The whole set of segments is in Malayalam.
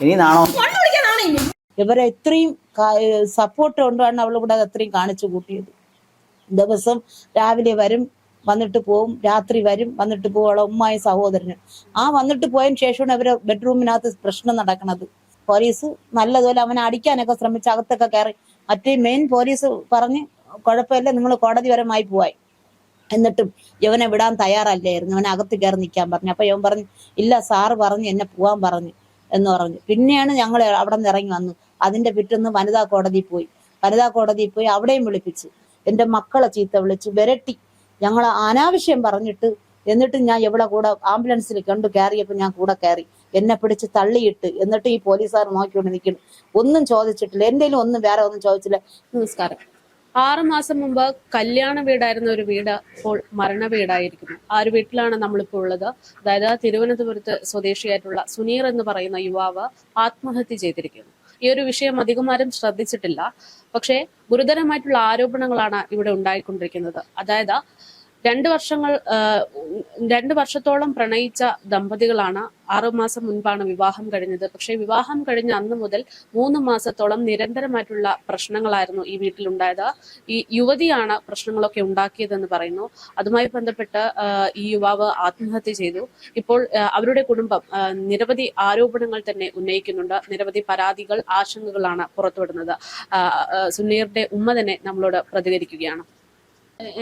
ഇനി നാണോ? ഇവരെ ഇത്രയും സപ്പോർട്ട് കൊണ്ടാണ് അവളിവിടെ അത്രയും കാണിച്ചു കൂട്ടിയത്. ദിവസം രാവിലെ വരും, വന്നിട്ട് പോവും, രാത്രി വരും, വന്നിട്ട് പോവും. അവളെ ഉമ്മായും സഹോദരനും വന്നിട്ട് പോയതിനു ശേഷമാണ് അവര് ബെഡ്റൂമിനകത്ത് പ്രശ്നം നടക്കണത്. പോലീസ് നല്ലതുപോലെ അവനെ അടിക്കാനൊക്കെ ശ്രമിച്ച് അകത്തൊക്കെ കയറി. മറ്റേ മെയിൻ പോലീസ് പറഞ്ഞ് കുഴപ്പമില്ല, നിങ്ങൾ കോടതി വരമായി പോവായി. എന്നിട്ടും ഇവനെ വിടാൻ തയ്യാറല്ലായിരുന്നു. അവനെ അകത്ത് കയറി നിൽക്കാൻ പറഞ്ഞു. അപ്പൊ ഇവൻ പറഞ്ഞു ഇല്ല സാറ് പറഞ്ഞു എന്നെ പോവാൻ പറഞ്ഞു എന്ന് പറഞ്ഞു. പിന്നെയാണ് ഞങ്ങൾ അവിടെ നിന്ന് ഇറങ്ങി വന്നു. അതിന്റെ പിറ്റേന്ന് വനിതാ കോടതിയിൽ പോയി അവിടെയും വിളിപ്പിച്ചു. എന്റെ മക്കളെ ചീത്ത വിളിച്ചു വിരട്ടി. ഞങ്ങൾ അനാവശ്യം പറഞ്ഞിട്ട് എന്നിട്ട് ഞാൻ എവിടെ കൂടെ ആംബുലൻസിൽ കണ്ടു കയറിയപ്പോൾ ഞാൻ കൂടെ കയറി. എന്നെ പിടിച്ച് തള്ളിയിട്ട് എന്നിട്ട് ഈ പോലീസുകാർ നോക്കിക്കൊണ്ട് നിൽക്കുന്നു. ഒന്നും ചോദിച്ചിട്ടില്ല, എന്തെങ്കിലും ഒന്നും വേറെ ഒന്നും ചോദിച്ചില്ല. നമസ്കാരം. 6 മാസം മുമ്പ് കല്യാണ വീടായിരുന്ന ഒരു വീട് ഇപ്പോൾ മരണ വീടായിരിക്കുന്നു. ആ ഒരു വീട്ടിലാണ് നമ്മളിപ്പോൾ ഉള്ളത്. അതായത് തിരുവനന്തപുരത്ത് സ്വദേശിയായിട്ടുള്ള സുനീർ എന്ന് പറയുന്ന യുവാവ് ആത്മഹത്യ ചെയ്തിരിക്കുന്നു. ഈ ഒരു വിഷയം അധികം ആരും ശ്രദ്ധിച്ചിട്ടില്ല. പക്ഷേ ഗുരുതരമായിട്ടുള്ള ആരോപണങ്ങളാണ് ഇവിടെ ഉണ്ടായിക്കൊണ്ടിരിക്കുന്നത്. അതായത് 2 വർഷത്തോളം പ്രണയിച്ച ദമ്പതികളാണ്. 6 മാസം മുൻപാണ് വിവാഹം കഴിഞ്ഞത്. പക്ഷേ വിവാഹം കഴിഞ്ഞ അന്ന് മുതൽ 3 മാസത്തോളം നിരന്തരമായിട്ടുള്ള പ്രശ്നങ്ങളായിരുന്നു ഈ വീട്ടിലുണ്ടായത്. ഈ യുവതിയാണ് പ്രശ്നങ്ങളൊക്കെ ഉണ്ടാക്കിയതെന്ന് പറയുന്നു. അതുമായി ബന്ധപ്പെട്ട് ഈ യുവാവ് ആത്മഹത്യ ചെയ്തു. ഇപ്പോൾ അവരുടെ കുടുംബം നിരവധി ആരോപണങ്ങൾ തന്നെ ഉന്നയിക്കുന്നുണ്ട്. നിരവധി പരാതികൾ, ആശങ്കകളാണ് പുറത്തുവിടുന്നത്. സുനീറിന്റെ ഉമ്മ തന്നെ നമ്മളോട് പ്രതികരിക്കുകയാണ്.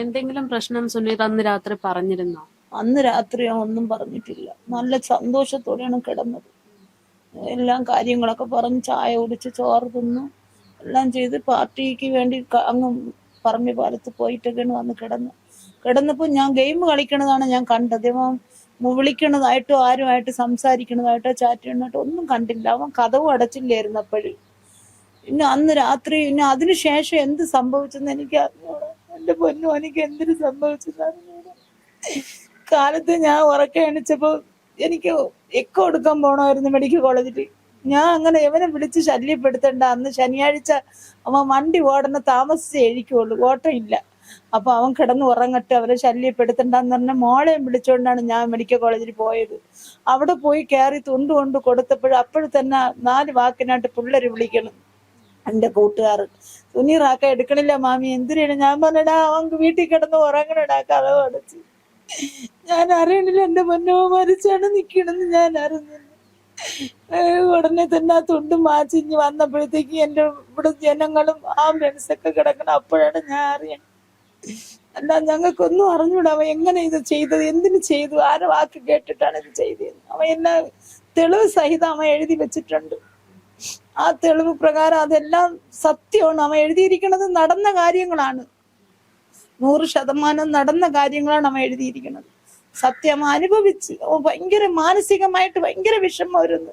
എന്തെങ്കിലും പ്രശ്നം സുനീർ അന്ന് രാത്രി പറഞ്ഞിരുന്നോ? അന്ന് രാത്രി ഒന്നും പറഞ്ഞിട്ടില്ല. നല്ല സന്തോഷത്തോടെയാണ് കിടന്നത്. എല്ലാം കാര്യങ്ങളൊക്കെ പറഞ്ഞ് ചായ കുടിച്ച് ചോറ് തിന്നു എല്ലാം ചെയ്ത് പാർട്ടിക്ക് വേണ്ടി അങ്ങ് പറമ്പി പാലത്ത് പോയിട്ടൊക്കെയാണ് വന്ന് കിടന്നപ്പോൾ ഞാൻ ഗെയിം കളിക്കണതാണ് ഞാൻ കണ്ടത്. അവൻ വിളിക്കണതായിട്ടോ ആരുമായിട്ട് സംസാരിക്കണതായിട്ടോ ചാറ്റ് ചെയ്യണതായിട്ടോ ഒന്നും കണ്ടില്ല. അവൻ കതവും അടച്ചില്ലായിരുന്നു അപ്പോഴും. പിന്നെ അന്ന് രാത്രി പിന്നെ അതിനുശേഷം എന്ത് സംഭവിച്ചെന്ന് എനിക്ക് അറിഞ്ഞൂടാ. എന്റെ പൊന്നോ, എനിക്ക് എന്തിനു സംഭവിച്ചെന്ന് അറിഞ്ഞൂടാ. കാലത്ത് ഞാൻ ഉറക്കെ എണിച്ചപ്പോ എനിക്ക് എക്കോ എടുക്കാൻ പോണമായിരുന്നു മെഡിക്കൽ കോളേജിൽ. ഞാൻ അങ്ങനെ എവനെ വിളിച്ച് ശല്യപ്പെടുത്തണ്ട. അന്ന് ശനിയാഴ്ച അവൻ വണ്ടി ഓടണ താമസിച്ചേ എഴിക്കുള്ളൂ, ഓട്ടം ഇല്ല. അപ്പൊ അവൻ കിടന്ന് ഉറങ്ങട്ടെ, അവരെ ശല്യപ്പെടുത്തണ്ടെന്ന് പറഞ്ഞ മോളെയും വിളിച്ചുകൊണ്ടാണ് ഞാൻ മെഡിക്കൽ കോളേജിൽ പോയത്. അവിടെ പോയി കയറി തുണ്ട് കൊണ്ട് കൊടുത്തപ്പോഴും തന്നെ 4 വാക്കിനായിട്ട് പിള്ളേര് വിളിക്കണം. എന്റെ കൂട്ടുകാർ സുനീറാക്ക എടുക്കണില്ല മാമി എന്തിനാണ്. ഞാൻ പറഞ്ഞടാ അവൻക്ക് വീട്ടിൽ കിടന്ന് ഉറങ്ങണടാ, കഥവ് അടച്ച്. ഞാൻ അറിയണില്ല എന്റെ പൊന്നോ മരിച്ചാണ് നിക്കണെന്ന് ഞാൻ അറിഞ്ഞില്ല. ഉടനെ തന്നെ ആ തുണ്ട് മാച്ചിഞ്ഞ് വന്നപ്പോഴത്തേക്ക് എന്റെ ഇവിടെ ജനങ്ങളും ആംബുലൻസൊക്കെ കിടക്കണം. അപ്പോഴാണ് ഞാൻ അറിയണം. അല്ല ഞങ്ങൾക്കൊന്നും അറിഞ്ഞൂടാ അവൻ എങ്ങനെ ഇത് ചെയ്തത്, എന്തിനു ചെയ്തു, ആരെ വാക്ക് കേട്ടിട്ടാണ് ഇത് ചെയ്തത്. അവൻ എന്നെ തെളിവ് സഹിതം അവൻ എഴുതി വെച്ചിട്ടുണ്ട്. ആ തെളിവ് പ്രകാരം അതെല്ലാം സത്യമാണ്. അവൻ എഴുതിയിരിക്കുന്നത് നടന്ന കാര്യങ്ങളാണ്. 100% നടന്ന കാര്യങ്ങളാണ് അവൻ എഴുതിയിരിക്കുന്നത്. സത്യം അനുഭവിച്ച് ഭയങ്കര മാനസികമായിട്ട് ഭയങ്കര വിഷമം വരുന്നു.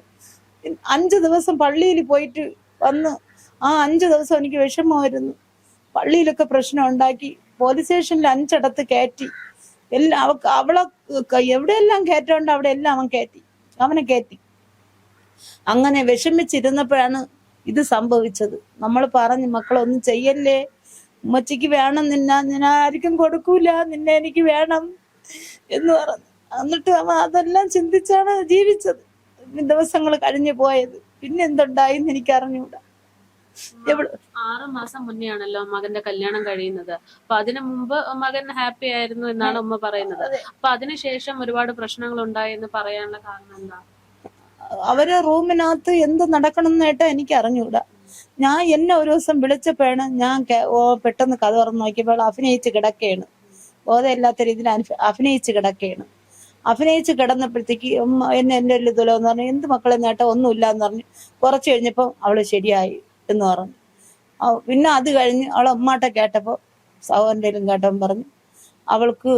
5 ദിവസം പള്ളിയിൽ പോയിട്ട് വന്ന് ആ 5 ദിവസം എനിക്ക് വിഷമം വരുന്നു. പള്ളിയിലൊക്കെ പ്രശ്നം ഉണ്ടാക്കി, പോലീസ് സ്റ്റേഷനിൽ 5 ഇടത്ത് കയറ്റി. എല്ലാം അവളെ എവിടെയെല്ലാം കയറ്റമുണ്ട് അവിടെ എല്ലാം അവനെ കയറ്റി. അങ്ങനെ വിഷമിച്ചിരുന്നപ്പോഴാണ് ഇത് സംഭവിച്ചത്. നമ്മൾ പറഞ്ഞു മക്കളൊന്നും ചെയ്യല്ലേ, ഉമ്മച്ചിക്ക് വേണം, ഞാൻ ആർക്കും കൊടുക്കൂല, നിന്നെ എനിക്ക് വേണം എന്ന് പറഞ്ഞു. എന്നിട്ട് അവൻ അതെല്ലാം ചിന്തിച്ചാണ് ജീവിച്ചത്. ദിവസങ്ങൾ കഴിഞ്ഞു പോയത്. പിന്നെ എന്തുണ്ടായിന്ന് എനിക്ക് അറിഞ്ഞൂടാ. 6 മാസം മുന്നെയാണല്ലോ മകന്റെ കല്യാണം കഴിയുന്നത്. അപ്പൊ അതിനു മുമ്പ് മകൻ ഹാപ്പി ആയിരുന്നു എന്നാണ് ഉമ്മ പറയുന്നത്. അപ്പൊ അതിനുശേഷം ഒരുപാട് പ്രശ്നങ്ങൾ ഉണ്ടായി എന്ന് പറയാനുള്ള കാരണം എന്താ? അവരെ റൂമിനകത്ത് എന്ത് നടക്കണം എന്നേട്ടാ എനിക്ക് അറിഞ്ഞൂടാ. എന്നെ ഒരു ദിവസം വിളിച്ചപ്പോഴാണ് ഞാൻ പെട്ടെന്ന് കഥ തുറന്ന് നോക്കിയപ്പോൾ അഭിനയിച്ച് കിടക്കുകയാണ്. ബോധമില്ലാത്ത രീതിയിൽ അഭിനയിച്ച് കിടന്നപ്പോഴത്തേക്ക് എന്റെ ഒരു തുലമെന്ന് പറഞ്ഞു, എന്ത് മക്കളെ നേട്ടാ ഒന്നുമില്ല എന്ന് പറഞ്ഞു. കുറച്ച് കഴിഞ്ഞപ്പോൾ അവള് ശരിയായി എന്ന് പറഞ്ഞു. പിന്നെ അത് കഴിഞ്ഞ് അവളെ ഉമ്മാട്ടെ കേട്ടപ്പോൾ സഹോദരൻ്റെലും കേട്ടപ്പോൾ പറഞ്ഞു അവൾക്ക്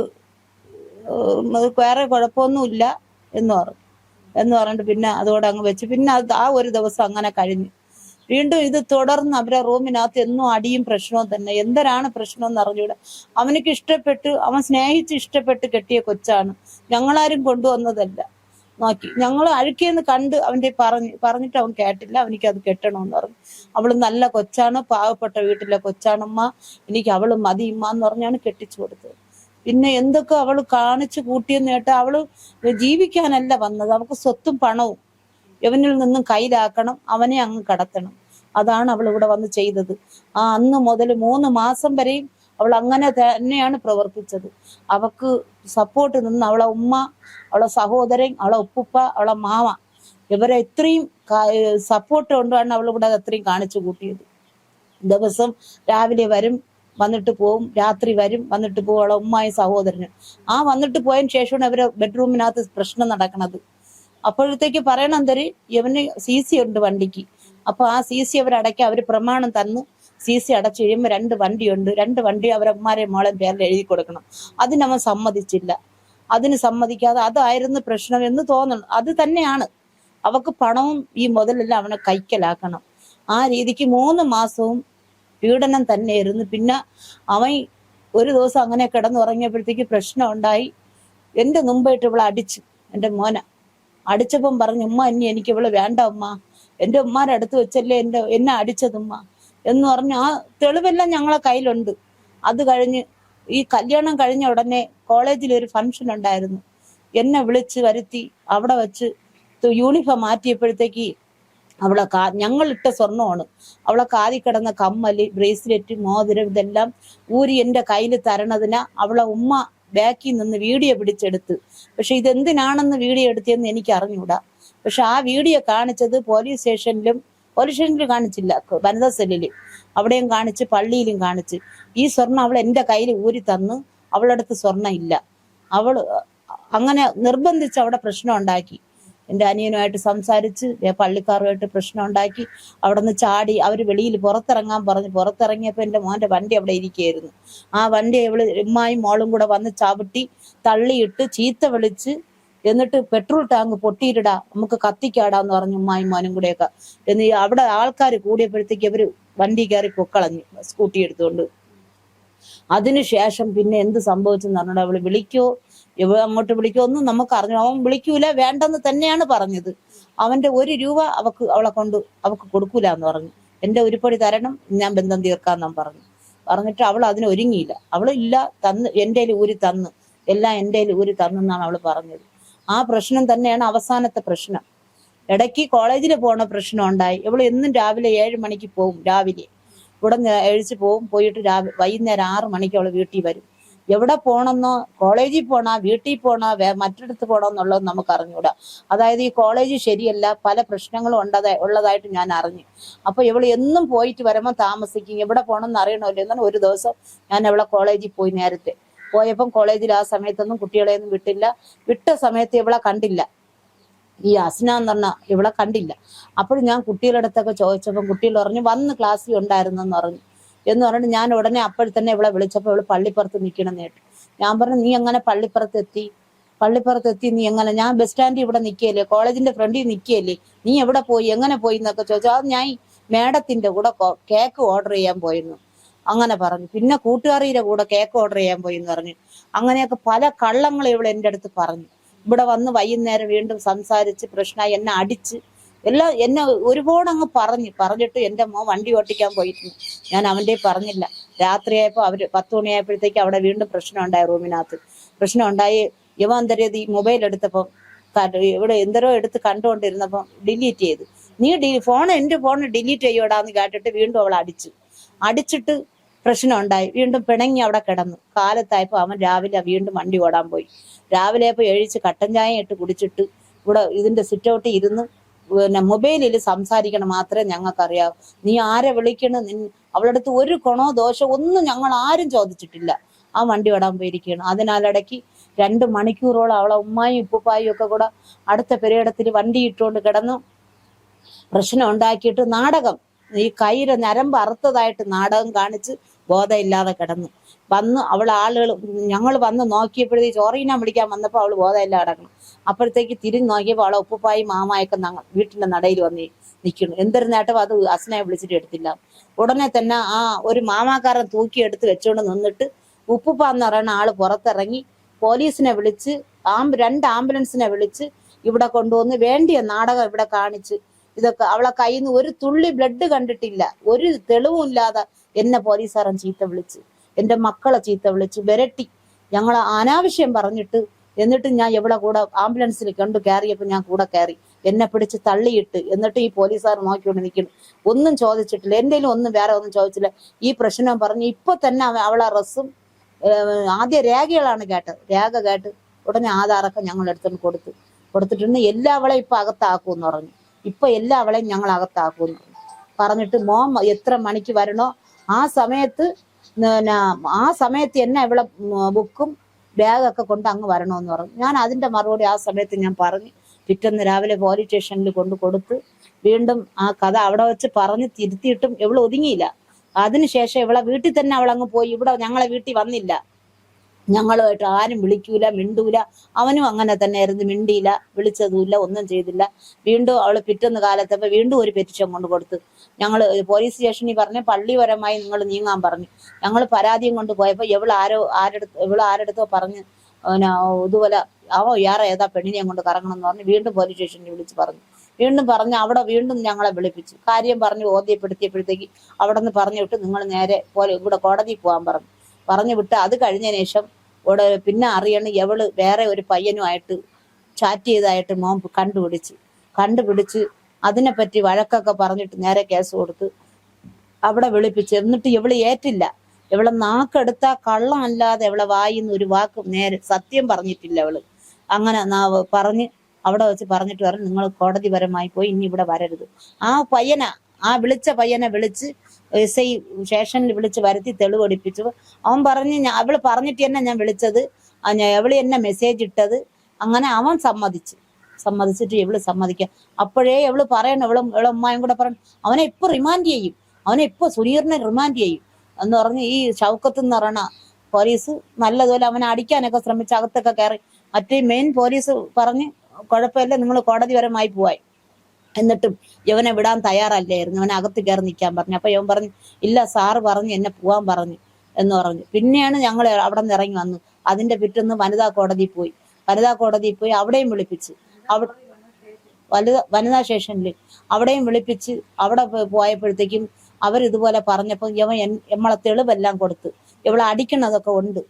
വേറെ കുഴപ്പമൊന്നുമില്ല എന്ന് പറഞ്ഞിട്ട് പിന്നെ അതോടെ അങ്ങ് വെച്ച്. പിന്നെ അത് ആ ഒരു ദിവസം അങ്ങനെ കഴിഞ്ഞു. വീണ്ടും ഇത് തുടർന്ന് അവരെ റൂമിനകത്ത് എന്നും അടിയും പ്രശ്നവും തന്നെ. എന്തിനാണ് പ്രശ്നം എന്ന് അറിഞ്ഞൂടെ. അവനക്ക് അവൻ സ്നേഹിച്ച് ഇഷ്ടപ്പെട്ട് കെട്ടിയ കൊച്ചാണ്, ഞങ്ങളാരും കൊണ്ടുവന്നതല്ല. നോക്കി ഞങ്ങൾ അഴുക്കിയെന്ന് കണ്ട് അവൻ്റെ പറഞ്ഞിട്ട് അവൻ കേട്ടില്ല. അവനിക്കത് കെട്ടണമെന്ന് പറഞ്ഞു. അവള് നല്ല കൊച്ചാണ്, പാവപ്പെട്ട വീട്ടിലെ കൊച്ചാണമ്മ, എനിക്ക് അവള് മതി ഉമ്മ എന്ന് പറഞ്ഞാണ് കെട്ടിച്ചു കൊടുത്തത്. പിന്നെ എന്തൊക്കെ അവള് കാണിച്ചു കൂട്ടിയെന്ന് കേട്ടാ അവള് ജീവിക്കാനല്ല വന്നത്, അവൾക്ക് സ്വത്തും പണവും ഇവനിൽ നിന്നും കയ്യിലാക്കണം, അവനെ അങ്ങ് കടത്തണം. അതാണ് അവൾ ഇവിടെ വന്ന് ചെയ്തത്. അന്ന് മുതൽ 3 മാസം വരെയും അവൾ അങ്ങനെ തന്നെയാണ് പ്രവർത്തിച്ചത്. അവക്ക് സപ്പോർട്ട് നിന്ന് അവളെ ഉമ്മ, അവളെ സഹോദരൻ, അവളെ ഉപ്പുപ്പ, അവളെ മാമ, ഇവരെ ഇത്രയും സപ്പോർട്ട് കൊണ്ടാണ് അവൾ ഇവിടെ അത്രയും കാണിച്ചു കൂട്ടിയത്. ദിവസം രാവിലെ വരും, വന്നിട്ട് പോവും, രാത്രി വരും, വന്നിട്ട് പോവും. അവളെ ഉമ്മായും സഹോദരനും വന്നിട്ട് പോയതിന് ശേഷമാണ് അവരെ ബെഡ്റൂമിനകത്ത് പ്രശ്നം നടക്കണത്. അപ്പോഴത്തേക്ക് പറയണം തരി ഇവന് CC ഉണ്ട് വണ്ടിക്ക്. അപ്പൊ CC അവരടയ്ക്കാൻ അവര് പ്രമാണം തന്നു. CC അടച്ചു കഴിയുമ്പോൾ 2 വണ്ടിയുണ്ട്, 2 വണ്ടി അവരെ ഉമ്മാരെ മോളെ പേരിൽ എഴുതി കൊടുക്കണം. അതിനവൻ സമ്മതിച്ചില്ല. അതിന് സമ്മതിക്കാതെ അതായിരുന്നു പ്രശ്നം എന്ന് തോന്നണം. അത് തന്നെയാണ് അവക്ക് പണവും ഈ മുതലെല്ലാം അവനെ കൈക്കലാക്കണം. ആ രീതിക്ക് 3 മാസവും പീഡനം തന്നെയായിരുന്നു. പിന്നെ അവൻ ഒരു ദിവസം അങ്ങനെ കിടന്നുറങ്ങിയപ്പോഴത്തേക്ക് പ്രശ്നം ഉണ്ടായി. എന്റെ മുമ്പായിട്ട് ഇവളെ അടിച്ചു. എൻ്റെ മോനെ അടിച്ചപ്പം പറഞ്ഞു, ഉമ്മ ഇനി എനിക്ക് ഇവള് വേണ്ട ഉമ്മ, എൻ്റെ ഉമ്മാരെ അടുത്ത് വെച്ചല്ലേ എന്നെ അടിച്ചതുമ്മ എന്ന് പറഞ്ഞു. തെളിവെല്ലാം ഞങ്ങളെ കയ്യിലുണ്ട്. അത് കഴിഞ്ഞ് ഈ കല്യാണം കഴിഞ്ഞ ഉടനെ കോളേജിൽ ഒരു ഫംഗ്ഷൻ ഉണ്ടായിരുന്നു. എന്നെ വിളിച്ച് വരുത്തി അവിടെ വെച്ച് യൂണിഫോം മാറ്റിയപ്പോഴത്തേക്ക് അവളെ ഞങ്ങളിട്ട സ്വർണ്ണമാണ്. അവളെ കാതി കിടന്ന കമ്മല്, ബ്രേസ്ലെറ്റ്, മോതിരം ഇതെല്ലാം ഊരി എൻ്റെ കയ്യിൽ തരണതിന് അവളെ ഉമ്മ ബാക്കിൽ നിന്ന് വീഡിയോ പിടിച്ചെടുത്ത്. പക്ഷെ ഇതെന്തിനാണെന്ന് വീഡിയോ എടുത്തതെന്ന് എനിക്ക് അറിഞ്ഞൂടാ. പക്ഷെ ആ വീഡിയോ കാണിച്ചത് പോലീസ് സ്റ്റേഷനിൽ കാണിച്ചില്ല, വനിതാ സെല്ലില് അവിടെയും കാണിച്ച്, പള്ളിയിലും കാണിച്ച്. ഈ സ്വർണം അവൾ എൻ്റെ കയ്യിൽ ഊരി തന്ന്. അവളുടെ അടുത്ത് സ്വർണ്ണം ഇല്ല. അവള് അങ്ങനെ നിർബന്ധിച്ച് അവിടെ പ്രശ്നം ഉണ്ടാക്കി. എൻ്റെ അനിയനുമായിട്ട് സംസാരിച്ച് പള്ളിക്കാരുമായിട്ട് പ്രശ്നം ഉണ്ടാക്കി. അവിടെ നിന്ന് ചാടി അവർ വെളിയിൽ പുറത്തിറങ്ങാൻ പറഞ്ഞു. പുറത്തിറങ്ങിയപ്പോൾ എൻ്റെ മോൻ്റെ വണ്ടി അവിടെ ഇരിക്കുകയായിരുന്നു. ആ വണ്ടി ഇവള് ഉമ്മായും മോളും കൂടെ വന്ന് ചവിട്ടി തള്ളിയിട്ട് ചീത്ത വിളിച്ച്, എന്നിട്ട് പെട്രോൾ ടാങ്ക് പൊട്ടിയിടാ, നമുക്ക് കത്തിക്കാടാന്ന് പറഞ്ഞു ഉമ്മായും മോനും കൂടെയൊക്കെ. അവിടെ ആൾക്കാർ കൂടിയപ്പോഴത്തേക്ക് അവര് വണ്ടി കയറി പൊക്കളഞ്ഞു, സ്കൂട്ടി എടുത്തുകൊണ്ട്. അതിനുശേഷം പിന്നെ എന്ത് സംഭവിച്ചെന്ന് പറഞ്ഞാൽ അവള് വിളിക്കോ, അങ്ങോട്ട് വിളിക്കോ ഒന്നും നമുക്ക് അറിഞ്ഞു. അവൻ വിളിക്കൂല, വേണ്ടെന്ന് തന്നെയാണ് പറഞ്ഞത്. അവന്റെ 1 രൂപ അവളെ കൊണ്ട് അവക്ക് കൊടുക്കൂല എന്ന് പറഞ്ഞു. എൻ്റെ ഉരുപ്പടി തരണം, ഞാൻ ബന്ധം തീർക്കാന്നാൻ പറഞ്ഞിട്ട് അവൾ അതിന് ഒരുങ്ങിയില്ല. അവള് ഇല്ല, തന്ന് എൻ്റെ ഊരി തന്ന്, എല്ലാം എൻ്റെ ഊരി തന്നെന്നാണ് അവള് പറഞ്ഞത്. ആ പ്രശ്നം തന്നെയാണ് അവസാനത്തെ പ്രശ്നം. ഇടയ്ക്ക് കോളേജിൽ പോണ പ്രശ്നം ഉണ്ടായി. ഇവള് എന്നും രാവിലെ 7 മണിക്ക് പോകും. രാവിലെ ഇവിടെ എഴിച്ച് പോകും. പോയിട്ട് വൈകുന്നേരം 6 മണിക്ക് അവള് വീട്ടിൽ വരും. എവിടെ പോണെന്നോ, കോളേജിൽ പോണോ, വീട്ടിൽ പോണോ, മറ്റിടത്ത് പോണോ എന്നുള്ളത് നമുക്ക് അറിഞ്ഞൂടാ. അതായത് ഈ കോളേജ് ശരിയല്ല, പല പ്രശ്നങ്ങളും ഉള്ളതായിട്ട് ഞാൻ അറിഞ്ഞു. അപ്പൊ ഇവള് എന്നും പോയിട്ട് വരുമ്പോൾ താമസിക്കും. എവിടെ പോകണമെന്ന് അറിയണമല്ലോ എന്നാണ്. ഒരു ദിവസം ഞാൻ അവളെ കോളേജിൽ പോയി. നേരത്തെ പോയപ്പം കോളേജിൽ ആ സമയത്തൊന്നും കുട്ടികളെയൊന്നും വിട്ടില്ല. വിട്ട സമയത്ത് ഇവളെ കണ്ടില്ല. ഈ അസ്ന എന്ന് പറഞ്ഞ ഇവളെ കണ്ടില്ല. അപ്പോൾ ഞാൻ കുട്ടികളുടെ അടുത്തൊക്കെ ചോദിച്ചപ്പം കുട്ടികൾ പറഞ്ഞു വന്ന് ക്ലാസ്സിൽ ഉണ്ടായിരുന്നെന്ന് പറഞ്ഞു. എന്ന് പറഞ്ഞിട്ട് ഞാൻ ഉടനെ അപ്പോഴത്തന്നെ ഇവളെ വിളിച്ചപ്പോൾ ഇവള് പള്ളിപ്പുറത്ത് നിൽക്കണം നേട്ടു. ഞാൻ പറഞ്ഞു, നീ എങ്ങനെ പള്ളിപ്പുറത്തെത്തി നീ എങ്ങനെ? ഞാൻ ബസ് സ്റ്റാൻഡിൽ ഇവിടെ നിൽക്കുകയല്ലേ, കോളേജിന്റെ ഫ്രണ്ടിൽ നിൽക്കുകയല്ലേ, നീ എവിടെ പോയി, എങ്ങനെ പോയി എന്നൊക്കെ ചോദിച്ചു. അത് ഞാൻ മേഡത്തിന്റെ കൂടെ കേക്ക് ഓർഡർ ചെയ്യാൻ പോയിരുന്നു അങ്ങനെ പറഞ്ഞു. പിന്നെ കൂട്ടുകാരിയുടെ കൂടെ കേക്ക് ഓർഡർ ചെയ്യാൻ പോയി എന്ന് പറഞ്ഞു. അങ്ങനെയൊക്കെ പല കള്ളങ്ങളും ഇവള് എൻ്റെ അടുത്ത് പറഞ്ഞു. ഇവിടെ വന്ന് വൈകുന്നേരം വീണ്ടും സംസാരിച്ച് പ്രശ്നമായി, എന്നെ അടിച്ച് എന്നെ ഒരുപാട് അങ്ങ് പറഞ്ഞിട്ട് എൻ്റെ മോൻ വണ്ടി ഓട്ടിക്കാൻ പോയിട്ടുണ്ട്. ഞാൻ അവൻ്റെ പറഞ്ഞില്ല. രാത്രിയായപ്പോൾ അവര് 10 മണിയായപ്പോഴത്തേക്ക് അവിടെ വീണ്ടും പ്രശ്നം ഉണ്ടായി. റൂമിനകത്ത് പ്രശ്നം ഉണ്ടായി. ഇവ എന്തരത് ഈ മൊബൈൽ എടുത്തപ്പം ഇവിടെ എന്തരോ എടുത്ത് കണ്ടുകൊണ്ടിരുന്നപ്പം ഡിലീറ്റ് ചെയ്ത്. നീ എൻ്റെ ഫോൺ ഡിലീറ്റ് ചെയ്യോടാന്ന് കേട്ടിട്ട് വീണ്ടും അവൾ അടിച്ചിട്ട് പ്രശ്നം ഉണ്ടായി. വീണ്ടും പിണങ്ങി അവിടെ കിടന്നു. കാലത്തായപ്പോൾ അവൻ രാവിലെ വീണ്ടും വണ്ടി ഓടാൻ പോയി. രാവിലെ ആയപ്പോൾ എഴിച്ച് കട്ടൻ ചായ ഇട്ട് കുടിച്ചിട്ട് ഇവിടെ ഇതിന്റെ സിറ്റൗട്ടിൽ ഇരുന്ന് പിന്നെ മൊബൈലിൽ സംസാരിക്കണം മാത്രമേ ഞങ്ങൾക്കറിയാവൂ. നീ ആരെ വിളിക്കണം, അവളുടെ അടുത്ത് ഒരു ഗുണോ ദോഷോ ഒന്നും ഞങ്ങൾ ആരും ചോദിച്ചിട്ടില്ല. ആ വണ്ടി ഓടാൻ പോയിരിക്കുകയാണ്. അതിനാലിടയ്ക്ക് 2 മണിക്കൂറോളം അവളെ ഉമ്മായും ഉപ്പുപ്പായും ഒക്കെ കൂടെ അടുത്ത പെരയിടത്തിൽ വണ്ടി ഇട്ടുകൊണ്ട് കിടന്നു പ്രശ്നം ഉണ്ടാക്കിയിട്ട് നാടകം, ഈ കയ്യിലെ ഞരമ്പ് അറുത്തതായിട്ട് നാടകം കാണിച്ച് ബോധമില്ലാതെ കിടന്നു. വന്ന് ആളുകൾ ഞങ്ങൾ വന്ന് നോക്കിയപ്പോഴത്തേക്ക് ചോറീനാൻ പിടിക്കാൻ വന്നപ്പോൾ അവള് ബോധമില്ലാതെ കിടക്കണം. അപ്പോഴത്തേക്ക് തിരിഞ്ഞ് നോക്കിയപ്പോൾ അവളെ ഉപ്പുപ്പായും മാമായൊക്കെ വീട്ടിന്റെ നടയിൽ വന്ന് നിൽക്കുന്നു. എന്തൊരു നേട്ടം അത് അസ്നയെ വിളിച്ചിട്ട് എടുത്തില്ല. ഉടനെ തന്നെ ഒരു മാമാക്കാരൻ തൂക്കിയെടുത്ത് വെച്ചുകൊണ്ട് നിന്നിട്ട് ഉപ്പുപ്പ എന്ന് പറയുന്ന ആള് പുറത്തിറങ്ങി പോലീസിനെ വിളിച്ച് 2 ആംബുലൻസിനെ വിളിച്ച് ഇവിടെ കൊണ്ടുവന്ന് വേണ്ടിയ നാടകം ഇവിടെ കാണിച്ച് ഇതൊക്കെ. അവളെ കയ്യിൽ നിന്ന് ഒരു തുള്ളി ബ്ലഡ് കണ്ടിട്ടില്ല, ഒരു തെളിവും ഇല്ലാതെ എന്നെ പോലീസുകാരൻ ചീത്ത വിളിച്ച്, എൻ്റെ മക്കളെ ചീത്ത വിളിച്ച് വിരട്ടി. ഞങ്ങൾ അനാവശ്യം പറഞ്ഞിട്ട് എന്നിട്ട് ഞാൻ എവിടെ കൂടെ ആംബുലൻസിൽ കയറിയപ്പോൾ ഞാൻ കൂടെ കയറി. എന്നെ പിടിച്ച് തള്ളിയിട്ട് എന്നിട്ട് ഈ പോലീസുകാർ നോക്കിക്കൊണ്ട് നിൽക്കുന്നു. ഒന്നും ചോദിച്ചിട്ടില്ല, എന്തെങ്കിലും ഒന്നും വേറെ ഒന്നും ചോദിച്ചില്ല. ഈ പ്രശ്നം പറഞ്ഞ് ഇപ്പൊ തന്നെ അവളെ റസ്സും ആദ്യ രേഖകളാണ് കേട്ടത്. രേഖ കേട്ട് ഉടനെ ആധാറൊക്കെ ഞങ്ങൾ എടുത്തുകൊണ്ട് കൊടുത്തിട്ടുണ്ട്. എല്ലാവളെയും ഇപ്പൊ അകത്താക്കുമെന്ന് പറഞ്ഞു. ഇപ്പൊ എല്ലാവളെയും ഞങ്ങൾ അകത്താക്കുമെന്ന് പറഞ്ഞിട്ട് മോൻ എത്ര മണിക്ക് വരണോ ആ സമയത്ത് ആ സമയത്ത് എന്നെ ഇവിടെ ബുക്കും ബാഗൊക്കെ കൊണ്ട് അങ്ങ് വരണമെന്ന് പറഞ്ഞു. ഞാൻ അതിന്റെ മറുപടി ആ സമയത്ത് ഞാൻ പറഞ്ഞു. പിറ്റേന്ന് രാവിലെ പോലീസ് സ്റ്റേഷനിൽ കൊടുത്ത് വീണ്ടും ആ കഥ അവിടെ വെച്ച് പറഞ്ഞ് തിരുത്തിയിട്ടും ഇവള് ഒതുങ്ങിയില്ല. അതിനുശേഷം ഇവളെ വീട്ടിൽ തന്നെ അവളങ്ങ് പോയി. ഇവിടെ ഞങ്ങളെ വീട്ടിൽ വന്നില്ല. ഞങ്ങളുമായിട്ട് ആരും വിളിക്കൂല, മിണ്ടൂല. അവനും അങ്ങനെ തന്നെ ആയിരുന്നു, മിണ്ടിയില്ല, വിളിച്ചതുമില്ല, ഒന്നും ചെയ്തില്ല. വീണ്ടും അവള് പിറ്റേന്ന് കാലത്തപ്പോ വീണ്ടും ഒരു പെറ്റിഷൻ കൊടുത്ത് ഞങ്ങൾ പോലീസ് സ്റ്റേഷനിൽ പറഞ്ഞ് പള്ളിപരമായി നിങ്ങൾ നീങ്ങാൻ പറഞ്ഞു. ഞങ്ങൾ പരാതിയും കൊണ്ട് പോയപ്പോ ഇവള് ആരെടുത്തോ പറഞ്ഞ് ഇതുപോലെ ഇയാറെ ഏതാ പെണ്ണിനെയും കൊണ്ട് കറങ്ങണം എന്ന് പറഞ്ഞ് വീണ്ടും പോലീസ് സ്റ്റേഷനിൽ വിളിച്ച് പറഞ്ഞു. വീണ്ടും പറഞ്ഞ് അവിടെ വീണ്ടും ഞങ്ങളെ വിളിപ്പിച്ചു. കാര്യം പറഞ്ഞ് ബോധ്യപ്പെടുത്തിയപ്പോഴത്തേക്ക് അവിടെ നിന്ന് പറഞ്ഞു വിട്ട് നിങ്ങൾ നേരെ ഇവിടെ കോടതിയിൽ പോകാൻ പറഞ്ഞു വിട്ട്. അത് കഴിഞ്ഞ ശേഷം പിന്നെ അറിയണം എവള് വേറെ ഒരു പയ്യനുമായിട്ട് ചാറ്റ് ചെയ്തതായിട്ട് മോൻ കണ്ടുപിടിച്ച് അതിനെപ്പറ്റി വഴക്കൊക്കെ പറഞ്ഞിട്ട് നേരെ കേസ് കൊടുത്ത് അവിടെ വിളിപ്പിച്ച്. എന്നിട്ട് ഇവള് ഏറ്റില്ല. ഇവളെ നാക്കെടുത്ത കള്ളം അല്ലാതെ ഇവളെ വായിന്ന് ഒരു വാക്ക് നേരെ സത്യം പറഞ്ഞിട്ടില്ല അവള്. അങ്ങനെ പറഞ്ഞ് അവിടെ വെച്ച് പറഞ്ഞിട്ട് പറഞ്ഞു നിങ്ങൾ കോടതിപരമായി പോയി, ഇനി ഇവിടെ വരരുത്. ആ വിളിച്ച പയ്യനെ വിളിച്ച് SI സ്റ്റേഷനിൽ വിളിച്ച് വരുത്തി തെളിവെടുപ്പിച്ചു. അവൻ പറഞ്ഞ് അവള് പറഞ്ഞിട്ട് തന്നെ ഞാൻ വിളിച്ചത്, എവള് എന്നെ മെസ്സേജ് ഇട്ടത്. അങ്ങനെ അവൻ സമ്മതിച്ചിട്ട് ഇവള് സമ്മതിക്കാം. അപ്പോഴേ ഇവള് പറയണം, ഇവളെ ഉമ്മായും കൂടെ പറയണം അവനെ ഇപ്പൊ റിമാൻഡ് ചെയ്യും, അവനെ ഇപ്പൊ സുനീറിനെ റിമാൻഡ് ചെയ്യും എന്ന് പറഞ്ഞ് ഈ ഷൗക്കത്ത് എന്ന് പറയണ പോലീസ് നല്ലതുപോലെ അവനെ അടിക്കാനൊക്കെ ശ്രമിച്ച് അകത്തൊക്കെ കയറി. മറ്റേ മെയിൻ പോലീസ് പറഞ്ഞ് കുഴപ്പമില്ല, നിങ്ങൾ കോടതിപരമായി പോവായി. എന്നിട്ടും ഇവനെ വിടാൻ തയ്യാറല്ലായിരുന്നു. അവനെ അകത്ത് കയറി നിൽക്കാൻ പറഞ്ഞു. അപ്പൊ ഇവൻ പറഞ്ഞു ഇല്ല സാറ് പറഞ്ഞു എന്നെ പോവാൻ പറഞ്ഞു എന്ന് പറഞ്ഞു. പിന്നെയാണ് ഞങ്ങൾ അവിടെ നിന്ന് ഇറങ്ങി വന്നു. അതിന്റെ പിറ്റേന്ന് വനിതാ കോടതിയിൽ പോയി അവിടെയും വിളിപ്പിച്ച്. വനിതാ സ്റ്റേഷനിൽ അവിടെയും വിളിപ്പിച്ച് അവിടെ പോയപ്പോഴത്തേക്കും അവരിതുപോലെ പറഞ്ഞപ്പോ നമ്മളെ തെളിവെല്ലാം കൊടുത്ത് ഇവളെ അടിക്കണതൊക്കെ ഉണ്ട്,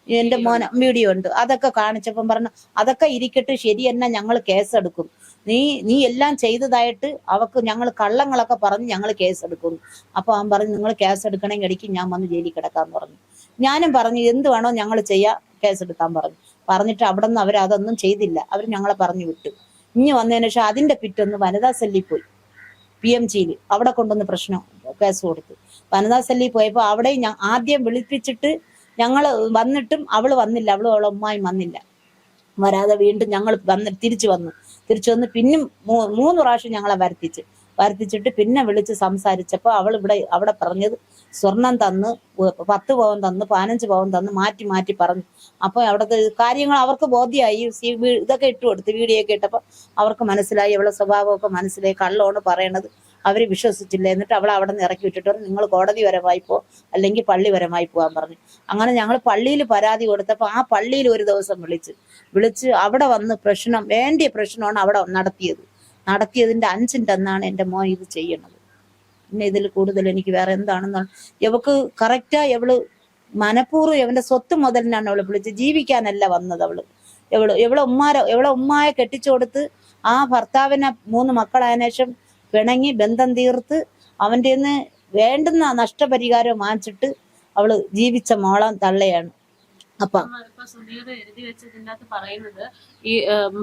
എന്റെ മോന വീഡിയോ ഉണ്ട്, അതൊക്കെ കാണിച്ചപ്പം പറഞ്ഞു അതൊക്കെ ഇരിക്കട്ടെ, ശരി എന്നാ ഞങ്ങൾ കേസെടുക്കും. നീ എല്ലാം ചെയ്തതായിട്ട് അവക്ക് ഞങ്ങൾ കള്ളങ്ങളൊക്കെ പറഞ്ഞ് ഞങ്ങൾ കേസെടുക്കുന്നു. അപ്പൊ അവൻ പറഞ്ഞു നിങ്ങൾ കേസെടുക്കണമെങ്കിൽ ഇടയ്ക്ക് ഞാൻ വന്ന് ജയിലിൽ കിടക്കാന്ന് പറഞ്ഞു. ഞാനും പറഞ്ഞു എന്ത് വേണോ ഞങ്ങൾ കേസെടുക്കാൻ പറഞ്ഞിട്ട് അവിടെ നിന്ന് അവരതൊന്നും ചെയ്തില്ല. അവർ ഞങ്ങളെ പറഞ്ഞു വിട്ടു. ഇനി വന്നതിന് ശേഷം അതിന്റെ പിറ്റൊന്ന് വനിതാ സെല്ലിൽ പോയി, PMGയിൽ അവിടെ കൊണ്ടുവന്ന് കേസ് കൊടുത്തു. വനിതാ സെല്ലിൽ പോയപ്പോ അവിടെ ആദ്യം വിളിപ്പിച്ചിട്ട് ഞങ്ങൾ വന്നിട്ടും അവള് വന്നില്ല, അവളെ ഉമ്മായും വന്നില്ല. വരാതെ വീണ്ടും ഞങ്ങൾ തിരിച്ചു വന്ന് പിന്നും 3 പ്രാവശ്യം ഞങ്ങളെ വരുത്തിച്ചിട്ട് പിന്നെ വിളിച്ച് സംസാരിച്ചപ്പോ അവിടെ പറഞ്ഞത് സ്വർണം തന്ന് 10 പവൻ തന്ന് 15 പവൻ തന്ന് മാറ്റി പറഞ്ഞു. അപ്പൊ അവിടുത്തെ കാര്യങ്ങൾ അവർക്ക് ബോധ്യമായി. ഇതൊക്കെ ഇട്ട് കൊടുത്ത് വീഡിയോ ഒക്കെ ഇട്ടപ്പോ അവർക്ക് മനസ്സിലായി, അവളെ സ്വഭാവമൊക്കെ മനസ്സിലായി. കള്ളമാണ് പറയണത്. അവര് വിശ്വസിച്ചില്ല. എന്നിട്ട് അവളെ അവിടെ നിന്ന് ഇറക്കി വിട്ടിട്ട് പറഞ്ഞു നിങ്ങൾ കോടതിപരമായി അല്ലെങ്കിൽ പള്ളിപരമായി പോകാൻ പറഞ്ഞു. അങ്ങനെ ഞങ്ങൾ പള്ളിയിൽ പരാതി കൊടുത്തപ്പോ ആ പള്ളിയിൽ ഒരു ദിവസം വിളിച്ച് അവിടെ വന്ന് വേണ്ടിയ പ്രശ്നമാണ് അവിടെ നടത്തിയതിന്റെ 5ന്റെ അന്നാണ് എന്റെ മോൻ ഇത് ചെയ്യണത്. പിന്നെ ഇതിൽ കൂടുതൽ എനിക്ക് വേറെ എന്താണെന്നാണ്. ഇവക്ക് കറക്റ്റാ ഇവള് മനഃപൂർവ്വം ഇവന്റെ സ്വത്ത് മുതലിനാണ് അവള് വിളിച്ച്, ജീവിക്കാനല്ല വന്നത്. ഇവളെ ഉമ്മായ കെട്ടിച്ചു കൊടുത്ത് ആ ഭർത്താവിനെ 3 മക്കളായതിനു ശേഷം പിണങ്ങി ബന്ധം തീർത്ത് അവന്റെ വേണ്ടുന്ന നഷ്ടപരിഹാരം വാങ്ങിച്ചിട്ട് അവള് ജീവിച്ച മോളം തള്ളയാണ്. അപ്പൊ സുധീർ എഴുതി വെച്ചതിനകത്ത് പറയുന്നത് ഈ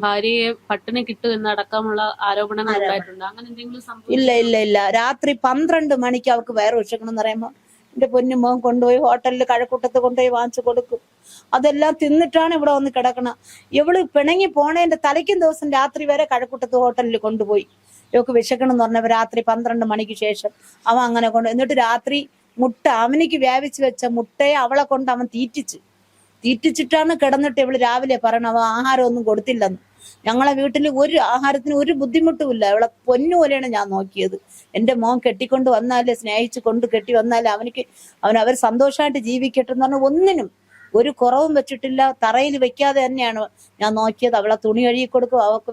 ഭാര്യയെ പട്ടിണി കിട്ടും എന്നടക്കമുള്ള ആരോപണങ്ങൾ ഉണ്ടായിട്ടുണ്ട്. അങ്ങനെ എന്തെങ്കിലും ഇല്ല. രാത്രി 12 മണിക്ക് അവർക്ക് വയറ് വിശക്കണം എന്ന് പറയുമ്പോ എന്റെ പൊന്നുമോൻ കൊണ്ടുപോയി ഹോട്ടലിൽ കഴക്കൂട്ടത്ത് കൊണ്ടുപോയി വാങ്ങിച്ചു കൊടുക്കും. അതെല്ലാം തിന്നിട്ടാണ് ഇവിടെ വന്ന് കിടക്കണം. ഇവള് പിണങ്ങി പോണേന്റെ തലയ്ക്കും ദിവസം രാത്രി വരെ കഴക്കൂട്ടത്ത് ഹോട്ടലിൽ കൊണ്ടുപോയി. ഇവക്ക് വിശക്കണം എന്ന് പറഞ്ഞപ്പോ രാത്രി 12 മണിക്ക് ശേഷം അവൻ അങ്ങനെ എന്നിട്ട് രാത്രി മുട്ട അവനിക്ക് വ്യാപിച്ചു വെച്ച മുട്ടയെ അവളെ കൊണ്ട് അവൻ തീറ്റിച്ചിട്ടാണ് കിടന്നിട്ട് ഇവള് രാവിലെ പറയണ അവൻ ആഹാരം ഒന്നും കൊടുത്തില്ലെന്ന്. ഞങ്ങളെ വീട്ടിൽ ഒരു ആഹാരത്തിന് ഒരു ബുദ്ധിമുട്ടുമില്ല. അവളെ പൊന്നുപോലെയാണ് ഞാൻ നോക്കിയത്. എന്റെ മോൻ കെട്ടിക്കൊണ്ട് വന്നാലേ സ്നേഹിച്ച് കെട്ടി വന്നാലേ അവർ സന്തോഷമായിട്ട് ജീവിക്കട്ടെ എന്ന് പറഞ്ഞാൽ ഒന്നിനും ഒരു കുറവും വെച്ചിട്ടില്ല. തറയിൽ വെക്കാതെ തന്നെയാണ് ഞാൻ നോക്കിയത്. അവളെ തുണി കഴുകി കൊടുക്കും, അവൾക്ക്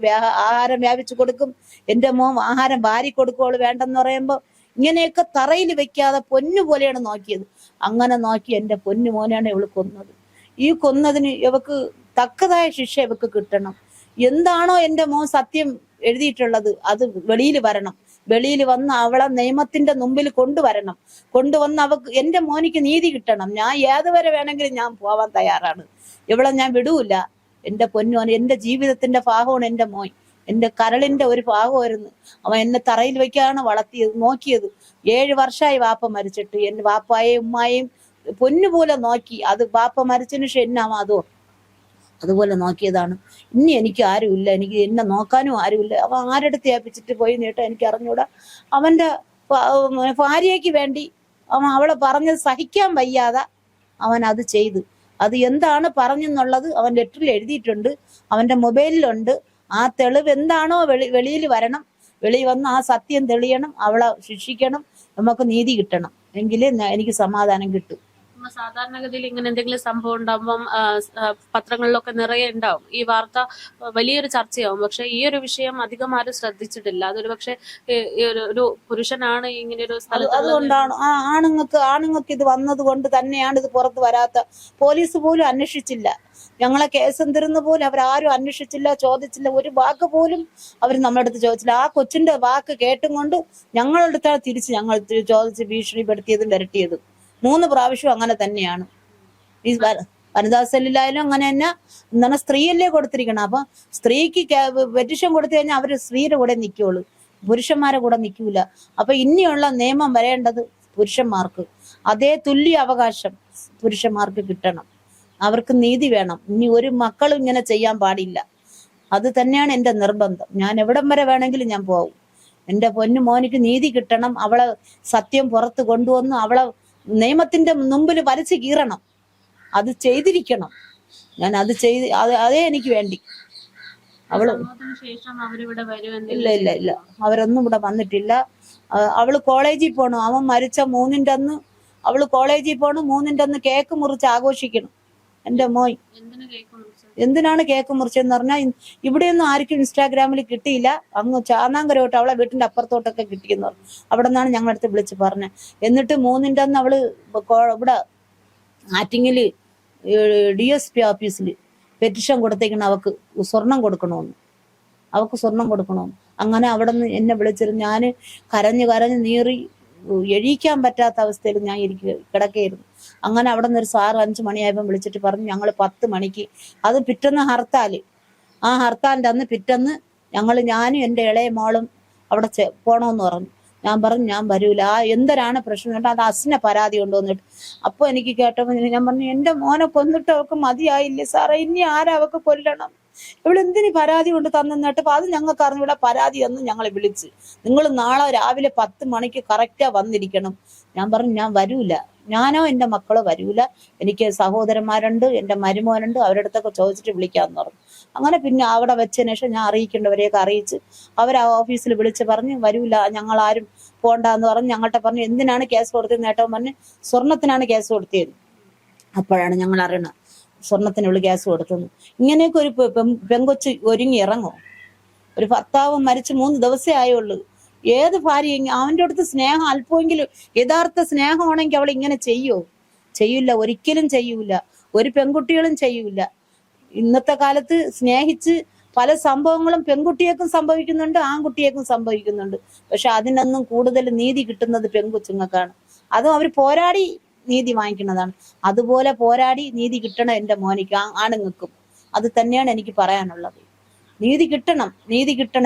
ആഹാരം വ്യാപിച്ചു കൊടുക്കും. എന്റെ മോൻ ആഹാരം വാരി കൊടുക്കും. അവള് വേണ്ടെന്ന് പറയുമ്പോ ഇങ്ങനെയൊക്കെ തറയിൽ വെക്കാതെ പൊന്നു പോലെയാണ് നോക്കിയത്. അങ്ങനെ നോക്കി എന്റെ പൊന്നു മോനെയാണ് ഇവള് കൊന്നത്. ഈ കൊന്നതിന് ഇവക്ക് തക്കതായ ശിക്ഷ ഇവക്ക് കിട്ടണം. എന്താണോ എന്റെ മോൻ സത്യം എഴുതിയിട്ടുള്ളത് അത് വെളിയിൽ വരണം. വെളിയിൽ വന്ന് അവളെ നിയമത്തിന്റെ മുമ്പിൽ കൊണ്ടുവരണം. കൊണ്ടുവന്ന് അവക്ക് എന്റെ മോനിക്ക് നീതി കിട്ടണം. ഞാൻ ഏതുവരെ വേണമെങ്കിലും ഞാൻ പോവാൻ തയ്യാറാണ്. ഇവളെ ഞാൻ വിടൂല. എന്റെ പൊന്നോൻ, എന്റെ ജീവിതത്തിന്റെ ഭാഗമാണ് എന്റെ മോൻ. എന്റെ കരളിന്റെ ഒരു ഭാഗമായിരുന്നു. അവൻ എന്നെ തറയിൽ വെക്കാണ് വളർത്തിയത്, നോക്കിയത്. 7 വർഷമായി വാപ്പ മരിച്ചിട്ട്. എന്റെ വാപ്പായെയും ഉമ്മായെയും പൊന്നുപോലെ നോക്കി. അത് വാപ്പ മരിച്ചതിന് ശേഷം എന്നാ അതോ അതുപോലെ നോക്കിയതാണ്. ഇനി എനിക്ക് ആരുമില്ല, എനിക്ക് എന്നെ നോക്കാനും ആരുമില്ല. അവൻ ആരെടുത്ത് ഏൽപ്പിച്ചിട്ട് പോയി നീട്ടാ എനിക്ക് അറിഞ്ഞൂടാ. അവന്റെ ഭാര്യയ്ക്ക് വേണ്ടി അവൻ അവളെ പറഞ്ഞത് സഹിക്കാൻ വയ്യാതെ അവൻ അത് ചെയ്തു. അത് എന്താണ് പറഞ്ഞെന്നുള്ളത് അവൻ ലെറ്ററിൽ എഴുതിയിട്ടുണ്ട്, അവന്റെ മൊബൈലിലുണ്ട്. ആ തെളിവ് എന്താണോ വെളിയിൽ വരണം. വെളിയിൽ വന്ന് ആ സത്യം തെളിയണം. അവളെ ശിക്ഷിക്കണം. നമുക്ക് നീതി കിട്ടണം. എങ്കിലേ എനിക്ക് സമാധാനം കിട്ടും. സാധാരണഗതിയിൽ ഇങ്ങനെ എന്തെങ്കിലും സംഭവം ഉണ്ടാകുമ്പം പത്രങ്ങളിലൊക്കെ നിറയെ ഉണ്ടാവും ഈ വാർത്ത, വലിയൊരു ചർച്ചയാവും. പക്ഷെ ഈ ഒരു വിഷയം അധികം ആരും ശ്രദ്ധിച്ചിട്ടില്ല. അതൊരു പക്ഷെ ഒരു പുരുഷനാണ് ഇങ്ങനെ ഒരു സ്ഥലത്ത്. അതുകൊണ്ടാണ് ആണുങ്ങൾക്ക് ഇത് വന്നത് കൊണ്ട് തന്നെയാണ് ഇത് പുറത്ത് വരാത്ത. പോലീസ് പോലും അന്വേഷിച്ചില്ല. ഞങ്ങളെ കേസ് എന്തിരുന്ന പോലും അവരാരും അന്വേഷിച്ചില്ല, ചോദിച്ചില്ല. ഒരു വാക്ക് പോലും അവർ നമ്മുടെ അടുത്ത് ചോദിച്ചില്ല. ആ കൊച്ചിന്റെ വാക്ക് കേട്ടും കൊണ്ട് ഞങ്ങളുടെ അടുത്താണ് തിരിച്ച് ഞങ്ങൾ ചോദിച്ച് ഭീഷണിപ്പെടുത്തിയതും വരട്ടിയതും. 3 പ്രാവശ്യം അങ്ങനെ തന്നെയാണ്. ഈ വനിതാ സെല്ലിലായാലും അങ്ങനെ തന്നെ. എന്താണ്, സ്ത്രീയല്ലേ കൊടുത്തിരിക്കണം. അപ്പൊ സ്ത്രീക്ക് പെറ്റിഷൻ കൊടുത്തു കഴിഞ്ഞാൽ അവര് സ്ത്രീയുടെ കൂടെ നിൽക്കുള്ളൂ, പുരുഷന്മാരെ കൂടെ നിൽക്കൂല. അപ്പൊ ഇനിയുള്ള നിയമം വരേണ്ടത് പുരുഷന്മാർക്ക് അതേ തുല്യ അവകാശം പുരുഷന്മാർക്ക് കിട്ടണം. അവർക്ക് നീതി വേണം. ഇനി ഒരു മക്കളും ഇങ്ങനെ ചെയ്യാൻ പാടില്ല. അത് തന്നെയാണ് എന്റെ നിർബന്ധം. ഞാൻ എവിടം വരെ വേണമെങ്കിലും ഞാൻ പോകും. എന്റെ പൊന്നു മോനിക്ക് നീതി കിട്ടണം. അവളെ സത്യം പുറത്ത് കൊണ്ടുവന്ന് അവളെ നിയമത്തിന്റെ മുമ്പിൽ വലിച്ചു കീറണം. അത് ചെയ്തിരിക്കണം. ഞാൻ അത് ചെയ്ത് അതേ എനിക്ക് വേണ്ടി. അവള് ഇല്ല അവരൊന്നും ഇവിടെ വന്നിട്ടില്ല. അവള് കോളേജിൽ പോണു. അവൻ മരിച്ച 3-ന്റെ അന്ന് അവള് കോളേജിൽ പോണു. 3-ന്റെ അന്ന് കേക്ക് മുറിച്ച് ആഘോഷിക്കണം. എന്റെ മോൻ എന്തിനാണ് കേക്ക് മുറിച്ചെന്ന് പറഞ്ഞാൽ ഇവിടെയൊന്നും ആർക്കും ഇൻസ്റ്റാഗ്രാമിൽ കിട്ടിയില്ല. അങ്ങ് ചാന്നാങ്കരോട്ട് അവളെ വീട്ടിന്റെ അപ്പുറത്തോട്ടൊക്കെ കിട്ടിയെന്ന് പറഞ്ഞു. അവിടെ നിന്നാണ് ഞങ്ങളടുത്ത് വിളിച്ച് പറഞ്ഞത്. എന്നിട്ട് 3-ന്റെ അന്ന് അവള് ഇവിടെ ആറ്റിങ്ങില് DSP ഓഫീസിൽ പെറ്റിഷൻ കൊടുത്തേക്കണം. അവക്ക് സ്വർണം കൊടുക്കണമെന്ന്. അങ്ങനെ അവിടെ നിന്ന് എന്നെ വിളിച്ചിരുന്നു. ഞാൻ കരഞ്ഞ് നീറി എഴീക്കാൻ പറ്റാത്ത അവസ്ഥയിൽ ഞാൻ കിടക്കുകയായിരുന്നു. അങ്ങനെ അവിടെ നിന്ന് ഒരു സാറ് 5 മണിയായപ്പോൾ വിളിച്ചിട്ട് പറഞ്ഞു, ഞങ്ങൾ 10 മണിക്ക്, അത് പിറ്റന്ന് ഹർത്താല്, ആ ഹർത്താലിന്റെ അന്ന് പിറ്റന്ന് ഞാനും എൻ്റെ ഇളയ മോളും അവിടെ പോണമെന്ന് പറഞ്ഞു. ഞാൻ പറഞ്ഞു ഞാൻ വരൂല. എന്തൊരാണ് പ്രശ്നം കേട്ടോ, അത് അസിനെ പരാതി കൊണ്ടുവന്നിട്ട്. അപ്പൊ എനിക്ക് കേട്ടപ്പോൾ ഞാൻ പറഞ്ഞു, എന്റെ മോനെ കൊന്നിട്ട് അവൾക്ക് മതിയായില്ലേ സാറേ, ഇനി ആരാ അവക്ക് കൊല്ലണം? ഇവളെന്തിന് പരാതി കൊണ്ട് തന്നിട്ടപ്പോ അത് ഞങ്ങൾക്ക് അറിഞ്ഞൂടെ. പരാതി എന്ന് ഞങ്ങളെ വിളിച്ച്, നിങ്ങൾ നാളെ രാവിലെ 10 മണിക്ക് കറക്റ്റാ വന്നിരിക്കണം. ഞാൻ പറഞ്ഞു ഞാൻ വരൂല, ഞാനോ എൻ്റെ മക്കളോ വരൂല. എനിക്ക് സഹോദരന്മാരുണ്ട്, എൻ്റെ മരുമോനുണ്ട്, അവരുടെ അടുത്തൊക്കെ ചോദിച്ചിട്ട് വിളിക്കാന്ന് പറഞ്ഞു. അങ്ങനെ പിന്നെ അവിടെ വെച്ചതിന് ശേഷം ഞാൻ അറിയിക്കേണ്ടവരെയൊക്കെ അറിയിച്ച് അവർ ആ ഓഫീസിൽ വിളിച്ച് പറഞ്ഞ് വരൂല, ഞങ്ങൾ ആരും പോണ്ടെന്ന് പറഞ്ഞ്. ഞങ്ങൾട്ടെ പറഞ്ഞു എന്തിനാണ് കേസ് കൊടുത്തതെന്ന് ഏട്ടൻ പറഞ്ഞ് സ്വർണത്തിനാണ് കേസ് കൊടുത്തത്. അപ്പോഴാണ് ഞങ്ങൾ അറിയണത് സ്വർണത്തിനുള്ള കേസ് കൊടുത്തെന്ന്. ഇങ്ങനെയൊക്കെ ഒരു പെങ്കൊച്ച് ഒരുങ്ങി ഇറങ്ങോ? ഒരു ഭർത്താവ് മരിച്ച് 3 ദിവസമേ ആയുള്ളൂ. ഏത് ഭാര്യ അവൻ്റെ അടുത്ത് സ്നേഹം അല്പമെങ്കിലും യഥാർത്ഥ സ്നേഹമാണെങ്കിൽ അവൾ ഇങ്ങനെ ചെയ്യൂല, ഒരിക്കലും ചെയ്യൂല. ഒരു പെൺകുട്ടികളും ചെയ്യൂല. ഇന്നത്തെ കാലത്ത് സ്നേഹിച്ച് പല സംഭവങ്ങളും പെൺകുട്ടിയേക്കും സംഭവിക്കുന്നുണ്ട്, ആൺകുട്ടിയേക്കും സംഭവിക്കുന്നുണ്ട്. പക്ഷെ അതിനൊന്നും കൂടുതൽ നീതി കിട്ടുന്നത് പെൺകൊച്ചുങ്ങൾക്കാണ്. അതും അവർ പോരാടി നീതി വാങ്ങിക്കുന്നതാണ്. അതുപോലെ പോരാടി നീതി കിട്ടണം എൻ്റെ മോനിക്ക്, ആണുങ്ങൾക്കും. അത് തന്നെയാണ് എനിക്ക് പറയാനുള്ളത്. നീതി കിട്ടണം.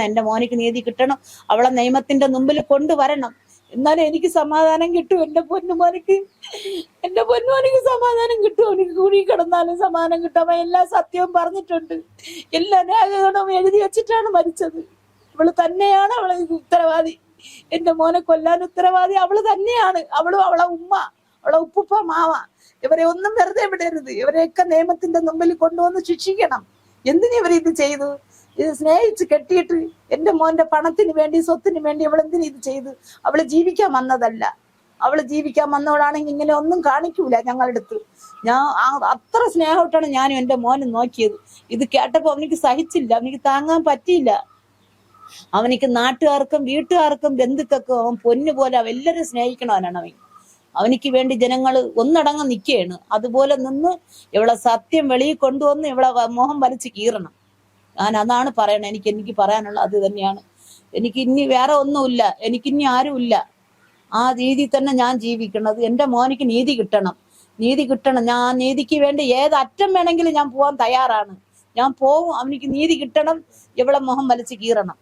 എൻ്റെ മോനിക്ക് നീതി കിട്ടണം. അവളെ നിയമത്തിന്റെ മുമ്പിൽ കൊണ്ടുവരണം. എന്നാലും എനിക്ക് സമാധാനം കിട്ടും. എൻ്റെ പൊന്നുമോനിക്ക് സമാധാനം കിട്ടും. അവനിക്ക് കുഴി കിടന്നാലും സമാധാനം കിട്ടും. അവൻ എല്ലാ സത്യവും പറഞ്ഞിട്ടുണ്ട്, എല്ലാ രേഖകളും എഴുതി വെച്ചിട്ടാണ് മരിച്ചത്. അവള് തന്നെയാണ് അവളെ ഉത്തരവാദി. എൻ്റെ മോനെ കൊല്ലാൻ ഉത്തരവാദി അവള് തന്നെയാണ്. അവളും അവളെ ഉമ്മ, അവളെ ഉപ്പുപ്പ, മാവ, ഇവരെ ഒന്നും വെറുതെ വിടരുത്. ഇവരെയൊക്കെ നിയമത്തിന്റെ മുമ്പിൽ കൊണ്ടുവന്ന് ശിക്ഷിക്കണം. എന്തിനു ഇവരിത് ചെയ്തു? ഇത് സ്നേഹിച്ച് കെട്ടിയിട്ട് എൻ്റെ മോന്റെ പണത്തിന് വേണ്ടി, സ്വത്തിന് വേണ്ടി അവൾ എന്തിനു ഇത് ചെയ്തു? അവള് ജീവിക്കാൻ വന്നതല്ല. അവള് ജീവിക്കാൻ വന്നവളാണെങ്കിൽ ഇങ്ങനെ ഒന്നും കാണിക്കൂല ഞങ്ങളുടെ അടുത്ത്. ഞാൻ അത്ര സ്നേഹമായിട്ടാണ് ഞാനും എൻ്റെ മോനും നോക്കിയത്. ഇത് കേട്ടപ്പോ അവനിക്ക് സഹിച്ചില്ല, അവനിക്ക് താങ്ങാൻ പറ്റിയില്ല. അവനിക്ക് നാട്ടുകാർക്കും വീട്ടുകാർക്കും ബന്ധുക്കൾക്കും അവൻ പൊന്നുപോലെ എല്ലാവരും സ്നേഹിക്കണവനാണ് അവൻ. അവനിക്ക് വേണ്ടി ജനങ്ങൾ ഒന്നടങ്ങ് നിൽക്കുകയാണ്. അതുപോലെ നിന്ന് ഇവളെ സത്യം വെളിയിൽ കൊണ്ടുവന്ന് ഇവളെ മോഹം വലിച്ച് കീറണം. ഞാൻ അതാണ് പറയണത്. എനിക്ക് പറയാനുള്ള അത് തന്നെയാണ്. എനിക്ക് ഇനി വേറെ ഒന്നുമില്ല, എനിക്കിനി ആരുമില്ല. ആ രീതിയിൽ തന്നെ ഞാൻ ജീവിക്കണത്. എൻ്റെ മോനിക്ക് നീതി കിട്ടണം, നീതി കിട്ടണം. ഞാൻ നീതിക്ക് വേണ്ടി ഏത് അറ്റം വേണമെങ്കിലും ഞാൻ പോവാൻ തയ്യാറാണ്. ഞാൻ പോവും. അവനിക്ക് നീതി കിട്ടണം. ഇവളെ മുഖം വലിച്ചു കീറണം.